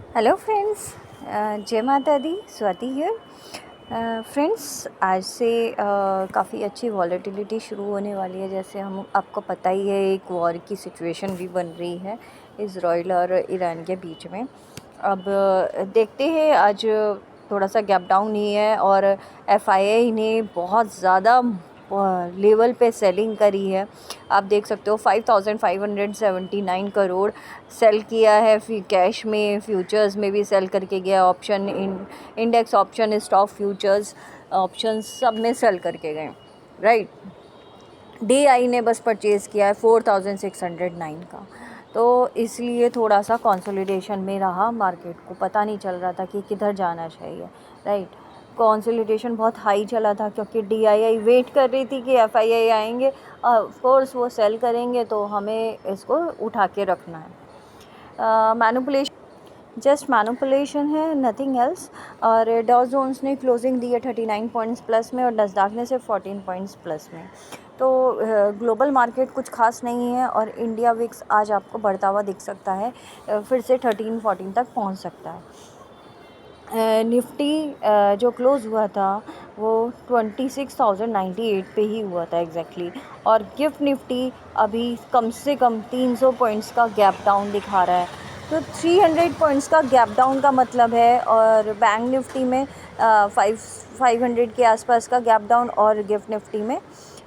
Hello friends, जय माता दी। Swati here. Friends, आज से काफ़ी अच्छी वॉलेटिलिटी शुरू होने वाली है। जैसे हम आपको पता ही है, एक वॉर की सिचुएशन भी बन रही है इज़राइल और ईरान के बीच में। अब देखते हैं, आज थोड़ा सा गैप डाउन ही है और एफआईआई ने बहुत ज़्यादा लेवल पे सेलिंग करी है। आप देख सकते हो 5579 करोड़ सेल किया है। कैश में, फ्यूचर्स में भी सेल करके गया। Option index option, stock futures option सब में सेल करके गए, राइट। DI ने बस परचेज़ किया है 4609 का। तो इसलिए थोड़ा सा कंसोलिडेशन में रहा। मार्केट को पता नहीं चल रहा था कि किधर जाना चाहिए, राइट। कंसोलिडेशन बहुत हाई चला था क्योंकि DII वेट कर रही थी कि FII आएंगे, ऑफ कोर्स वो सेल करेंगे तो हमें इसको उठा के रखना है। मैनिपुलेशन, जस्ट मैनिपुलेशन है, नथिंग एल्स। और डाउ जोन्स ने क्लोजिंग दी है 39 पॉइंट्स प्लस में और नस्डैक ने सिर्फ 14 पॉइंट्स प्लस में। तो ग्लोबल मार्केट कुछ खास नहीं है और इंडिया विक्स आज आपको बढ़ता हुआ दिख सकता है। फिर से 13-14 तक पहुंच सकता है। निफ्टी जो क्लोज़ हुआ था वो 26,098 पे ही हुआ था एग्जैक्टली। और गिफ्ट निफ्टी अभी कम से कम 300 पॉइंट्स का गैप डाउन दिखा रहा है। तो 300 पॉइंट्स का गैप डाउन का मतलब है। और बैंक निफ्टी में 500 के आसपास का गैप डाउन और गिफ्ट निफ्टी में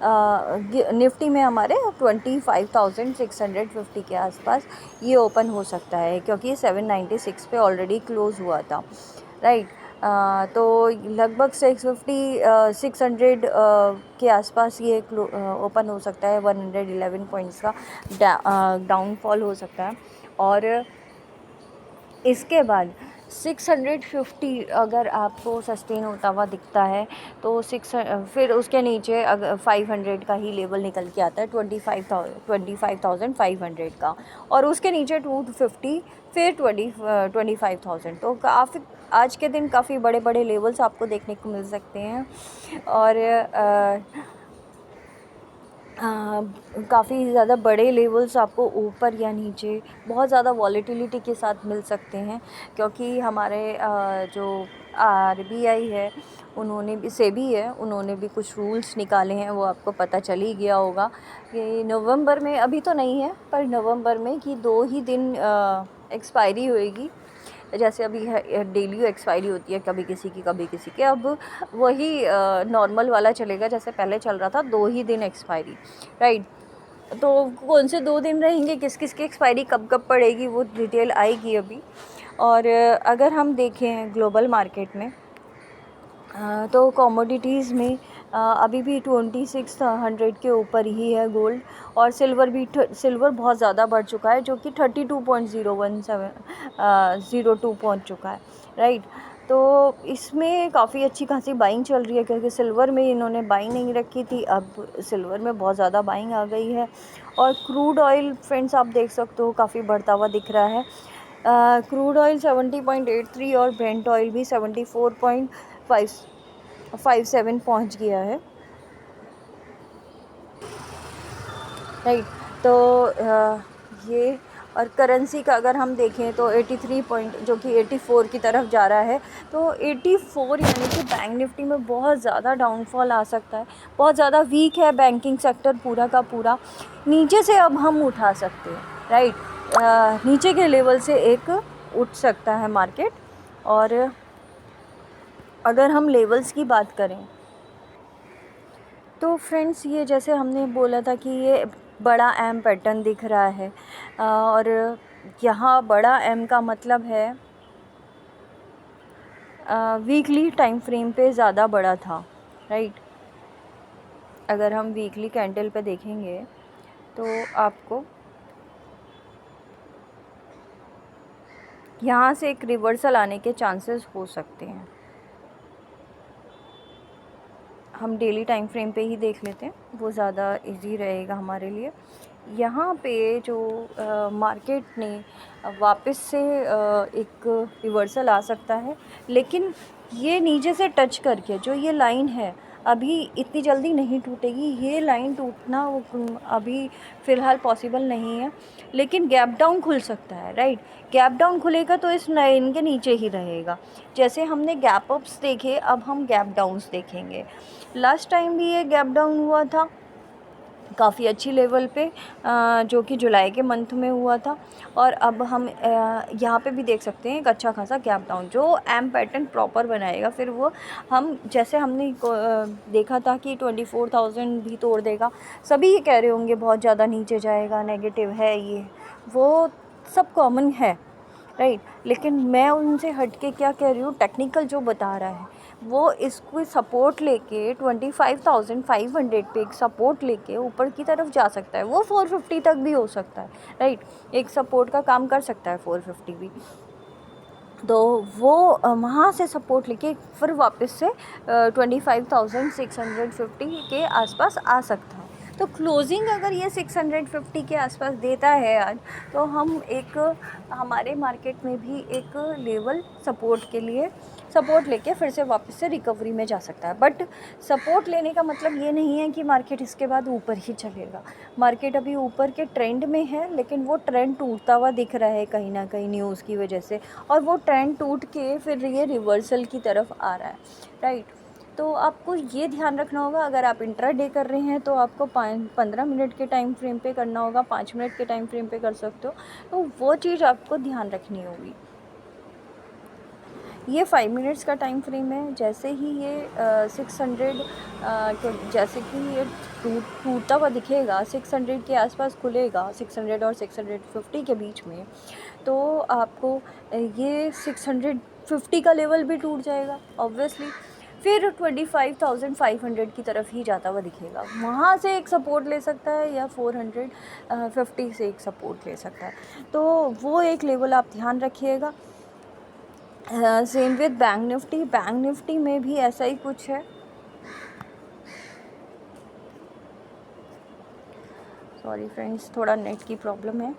निफ्टी में हमारे 25,650 के आसपास ये ओपन हो सकता है क्योंकि 796 पे ऑलरेडी क्लोज़ हुआ था, राइट। तो लगभग 600 के आसपास ये ओपन हो सकता है। 111 पॉइंट्स का डाउनफॉल हो सकता है। और इसके बाद 650 अगर आपको सस्टेन होता हुआ दिखता है तो फिर उसके नीचे अगर 500 का ही लेवल निकल के आता है, 25,500 का। और उसके नीचे 250, फिर 25,000। तो काफ़ी आज के दिन काफ़ी बड़े बड़े लेवल्स आपको देखने को मिल सकते हैं। और काफ़ी ज़्यादा बड़े लेवल्स आपको ऊपर या नीचे बहुत ज़्यादा वॉलेटिलिटी के साथ मिल सकते हैं क्योंकि हमारे जो RBI है, उन्होंने भी, सेबी है, उन्होंने भी कुछ रूल्स निकाले हैं। वो आपको पता चल ही गया होगा कि नवंबर में, अभी तो नहीं है पर नवंबर में, कि 2 ही दिन एक्सपायरी होएगी। जैसे अभी है डेली एक्सपायरी होती है, कभी किसी की कभी किसी की। अब वही नॉर्मल वाला चलेगा जैसे पहले चल रहा था, 2 ही दिन एक्सपायरी, राइट। तो कौन से 2 दिन रहेंगे, किस किस की एक्सपायरी कब कब पड़ेगी, वो डिटेल आएगी अभी। और अगर हम देखें ग्लोबल मार्केट में तो कमोडिटीज़ में अभी भी 2600 के ऊपर ही है गोल्ड। और सिल्वर बहुत ज़्यादा बढ़ चुका है, जो कि 32.01702 पहुंच चुका है, राइट। तो इसमें काफ़ी अच्छी खासी बाइंग चल रही है क्योंकि सिल्वर में इन्होंने बाइंग नहीं रखी थी, अब सिल्वर में बहुत ज़्यादा बाइंग आ गई है। और क्रूड ऑयल फ्रेंड्स आप देख सकते हो काफ़ी बढ़ता हुआ दिख रहा है। क्रूड ऑयल 70.83 और ब्रेंट ऑयल भी 74.57 पहुंच गया है, राइट। तो ये, और करेंसी का अगर हम देखें तो 83 पॉइंट, जो कि 84 की तरफ जा रहा है। तो 84 यानी कि बैंक निफ्टी में बहुत ज़्यादा डाउनफॉल आ सकता है। बहुत ज़्यादा वीक है बैंकिंग सेक्टर पूरा का पूरा। नीचे से अब हम उठा सकते हैं, राइट। नीचे के लेवल से एक उठ सकता है मार्केट। और अगर हम लेवल्स की बात करें तो फ्रेंड्स, ये जैसे हमने बोला था कि ये बड़ा एम पैटर्न दिख रहा है। और यहाँ बड़ा एम का मतलब है वीकली टाइम फ्रेम पे ज़्यादा बड़ा था, राइट। अगर हम वीकली कैंडल पे देखेंगे तो आपको यहाँ से एक रिवर्सल आने के चांसेस हो सकते हैं। हम डेली टाइम फ्रेम पे ही देख लेते हैं, वो ज़्यादा इजी रहेगा हमारे लिए। यहाँ पे जो मार्केट ने वापस से एक रिवर्सल आ सकता है, लेकिन ये नीचे से टच करके जो ये लाइन है, अभी इतनी जल्दी नहीं टूटेगी, ये लाइन टूटना अभी फ़िलहाल पॉसिबल नहीं है, लेकिन गैप डाउन खुल सकता है, राइट। गैप डाउन खुलेगा तो इस लाइन के नीचे ही रहेगा। जैसे हमने गैप अप्स देखे, अब हम गैप डाउन्स देखेंगे। लास्ट टाइम भी ये गैप डाउन हुआ था काफ़ी अच्छी लेवल पे, जो कि जुलाई के मंथ में हुआ था। और अब हम यहाँ पे भी देख सकते हैं एक अच्छा खासा गैप डाउन जो एम पैटर्न प्रॉपर बनाएगा, फिर वो हम जैसे हमने देखा था कि 24,000 भी तोड़ देगा। सभी ये कह रहे होंगे बहुत ज़्यादा नीचे जाएगा, नेगेटिव है ये, वो सब कॉमन है, राइट। लेकिन मैं उनसे हट के क्या कह रही हूँ, टेक्निकल जो बता रहा है वो इसको सपोर्ट लेके 25,500 पे एक सपोर्ट लेके ऊपर की तरफ जा सकता है। वो 450 तक भी हो सकता है, राइट। एक सपोर्ट का काम कर सकता है 450 भी। तो वो वहाँ से सपोर्ट लेके फिर वापस से 25,650 के आसपास आ सकता है। तो क्लोजिंग अगर ये 650 के आसपास देता है आज, तो हम एक हमारे मार्केट में भी एक लेवल सपोर्ट के लिए सपोर्ट लेके फिर से वापस से रिकवरी में जा सकता है। बट सपोर्ट लेने का मतलब ये नहीं है कि मार्केट इसके बाद ऊपर ही चलेगा। मार्केट अभी ऊपर के ट्रेंड में है, लेकिन वो ट्रेंड टूटता हुआ दिख रहा है कहीं ना कहीं न्यूज़ की वजह से, और वो ट्रेंड टूट के फिर ये रिवर्सल की तरफ आ रहा है, राइट। तो आपको ये ध्यान रखना होगा, अगर आप इंट्राडे कर रहे हैं तो आपको 15 मिनट के टाइम फ्रेम पे करना होगा, 5 मिनट के टाइम फ्रेम पे कर सकते हो, तो वो चीज़ आपको ध्यान रखनी होगी। ये 5 मिनट्स का टाइम फ्रेम है। जैसे ही ये 600 जैसे कि ये टूटता हुआ दिखेगा, 600 के आसपास खुलेगा, 600 और 650 के बीच में, तो आपको ये 650 का लेवल भी टूट जाएगा ऑब्वियसली। फिर 25,500 की तरफ ही जाता हुआ दिखेगा, वहाँ से एक सपोर्ट ले सकता है, या 450 से एक सपोर्ट ले सकता है। तो वो एक लेवल आप ध्यान रखिएगा। सेम विद बैंक निफ्टी में भी ऐसा ही कुछ है। सॉरी फ्रेंड्स, थोड़ा नेट की प्रॉब्लम है।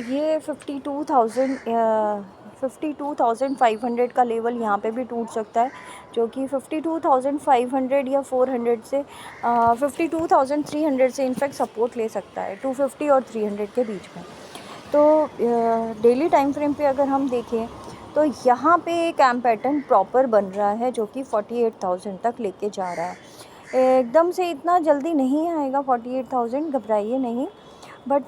ये 52,500 का लेवल यहाँ पे भी टूट सकता है, जो कि 52,500 या 400 से 52,300 से इनफैक्ट सपोर्ट ले सकता है, 250 और 300 के बीच में। तो डेली टाइम फ्रेम पे अगर हम देखें तो यहाँ पे एक एम पैटर्न प्रॉपर बन रहा है, जो कि 48,000 तक लेके जा रहा है। एकदम से इतना जल्दी नहीं आएगा 48,000, घबराइए नहीं, बट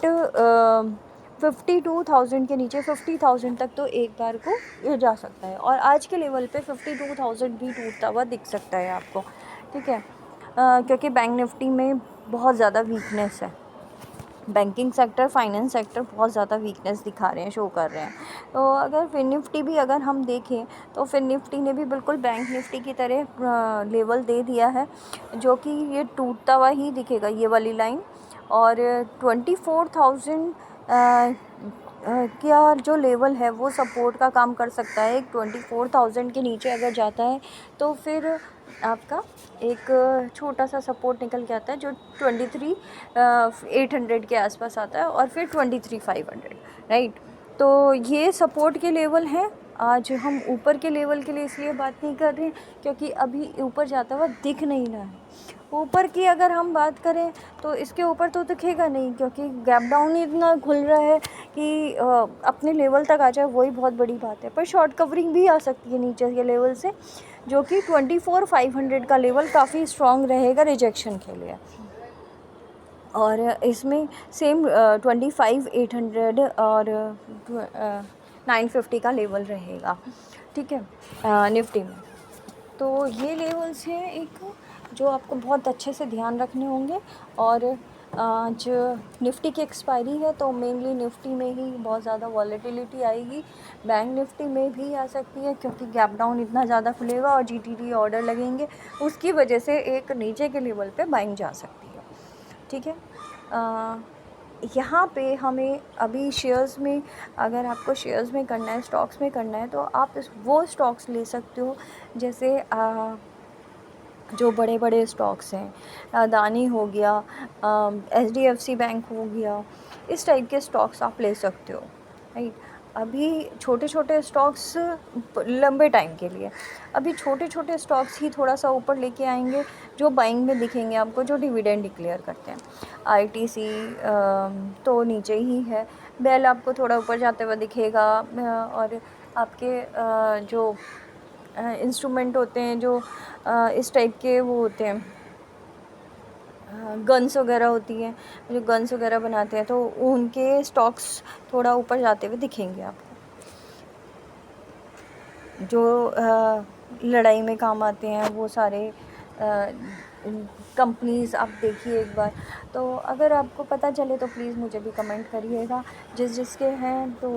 52,000 के नीचे 50,000 तक तो एक बार को ये जा सकता है, और आज के लेवल पे 52,000 भी टूटता हुआ दिख सकता है आपको, ठीक है। क्योंकि बैंक निफ्टी में बहुत ज़्यादा वीकनेस है, बैंकिंग सेक्टर, फाइनेंस सेक्टर बहुत ज़्यादा वीकनेस दिखा रहे हैं, शो कर रहे हैं। तो अगर फिन निफ्टी भी अगर हम देखें तो फिन निफ्टी ने भी बिल्कुल बैंक निफ्टी की तरह लेवल दे दिया है, जो कि ये टूटता हुआ ही दिखेगा, ये वाली लाइन। और 24,000 क्या जो लेवल है वो सपोर्ट का काम कर सकता है। 24,000 के नीचे अगर जाता है तो फिर आपका एक छोटा सा सपोर्ट निकल के आता है, जो 23,800 के आसपास आता है, और फिर 23,500, राइट। तो ये सपोर्ट के लेवल हैं। आज हम ऊपर के लेवल के लिए इसलिए बात नहीं कर रहे हैं क्योंकि अभी ऊपर जाता हुआ दिख नहीं रहा है। ऊपर की अगर हम बात करें तो इसके ऊपर तो दिखेगा नहीं, क्योंकि गैप डाउन ही इतना खुल रहा है कि अपने लेवल तक आ जाए, वही बहुत बड़ी बात है। पर शॉर्ट कवरिंग भी आ सकती है नीचे के लेवल से, जो कि 24,500 का लेवल काफ़ी स्ट्रॉन्ग रहेगा रिजेक्शन के लिए। और इसमें सेम 25,800 और 950 का लेवल रहेगा, ठीक है, निफ्टी में। तो ये लेवल्स हैं एक, जो आपको बहुत अच्छे से ध्यान रखने होंगे। और आज निफ्टी की एक्सपायरी है, तो मेनली निफ्टी में ही बहुत ज़्यादा वॉलेटिलिटी आएगी। बैंक निफ्टी में भी आ सकती है, क्योंकि गैप डाउन इतना ज़्यादा खुलेगा और जीटीडी ऑर्डर लगेंगे, उसकी वजह से एक नीचे के लेवल पे बाइंग जा सकती है, ठीक है। यहाँ पे हमें अभी शेयर्स में, अगर आपको शेयर्स में करना है, स्टॉक्स में करना है, तो आप वो स्टॉक्स ले सकते हो, जैसे जो बड़े बड़े स्टॉक्स हैं, अदानी हो गया, एचडीएफसी बैंक हो गया, इस टाइप के स्टॉक्स आप ले सकते हो, राइट। अभी छोटे छोटे स्टॉक्स लंबे टाइम के लिए, अभी छोटे छोटे स्टॉक्स ही थोड़ा सा ऊपर लेके आएंगे, जो बाइंग में दिखेंगे आपको, जो डिविडेंड डिक्लेयर करते हैं। आईटीसी तो नीचे ही है, बेल आपको थोड़ा ऊपर जाते हुए दिखेगा, और आपके जो इंस्ट्रूमेंट होते हैं, जो इस टाइप के वो होते हैं, गन्स वगैरह होती हैं, जो गन्स वगैरह बनाते हैं, तो उनके स्टॉक्स थोड़ा ऊपर जाते हुए दिखेंगे आपको, जो लड़ाई में काम आते हैं, वो सारे कंपनीज़ आप देखिए एक बार। तो अगर आपको पता चले तो प्लीज़ मुझे भी कमेंट करिएगा, जिसके हैं तो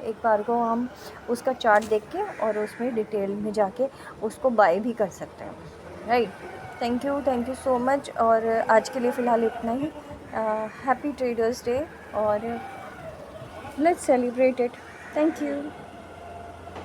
एक बार को हम उसका चार्ट देख के और उसमें डिटेल में जाके उसको बाय भी कर सकते हैं, right. Thank you so much, और आज के लिए फ़िलहाल इतना ही। हैप्पी ट्रेडर्स डे, और let's celebrate it. Thank you.